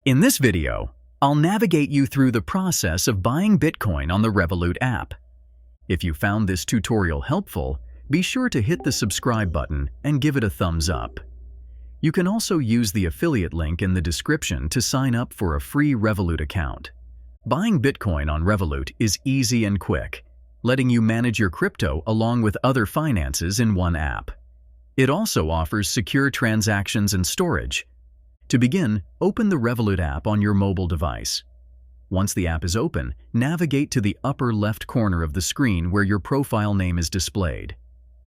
In this video, I'll navigate you through the process of buying Bitcoin on the Revolut app. If you found this tutorial helpful, be sure to hit the subscribe button and give it a thumbs up. You can also use the affiliate link in the description to sign up for a free Revolut account. Buying Bitcoin on Revolut is easy and quick, letting you manage your crypto along with other finances in one app. It also offers secure transactions and storage. To begin, open the Revolut app on your mobile device. Once the app is open, navigate to the upper left corner of the screen where your profile name is displayed.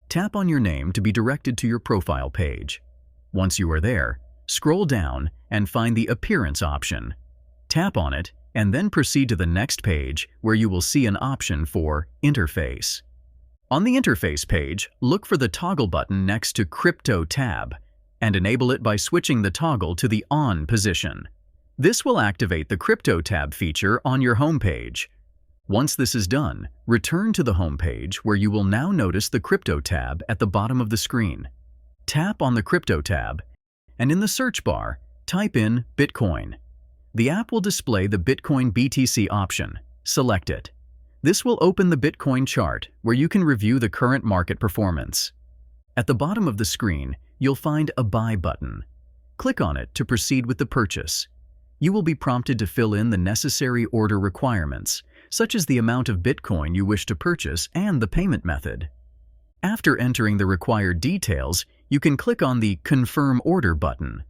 Tap on your name to be directed to your profile page. Once you are there, scroll down and find the Appearance option. Tap on it and then proceed to the next page where you will see an option for Interface. On the Interface page, look for the toggle button next to Crypto tab and enable it by switching the toggle to the On position. This will activate the Crypto tab feature on your home page. Once this is done, return to the home page where you will now notice the Crypto tab at the bottom of the screen. Tap on the Crypto tab, and in the search bar, type in Bitcoin. The app will display the Bitcoin BTC option. Select it. This will open the Bitcoin chart where you can review the current market performance. At the bottom of the screen, you'll find a Buy button. Click on it to proceed with the purchase. You will be prompted to fill in the necessary order requirements, such as the amount of Bitcoin you wish to purchase and the payment method. After entering the required details, you can click on the Confirm Order button.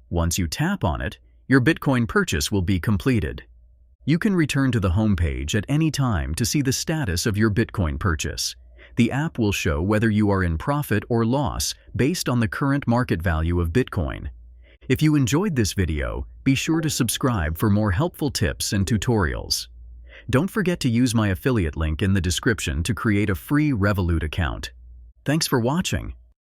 Once you tap on it, your Bitcoin purchase will be completed. You can return to the home page at any time to see the status of your Bitcoin purchase. The app will show whether you are in profit or loss based on the current market value of Bitcoin. If you enjoyed this video, be sure to subscribe for more helpful tips and tutorials. Don't forget to use my affiliate link in the description to create a free Revolut account. Thanks for watching.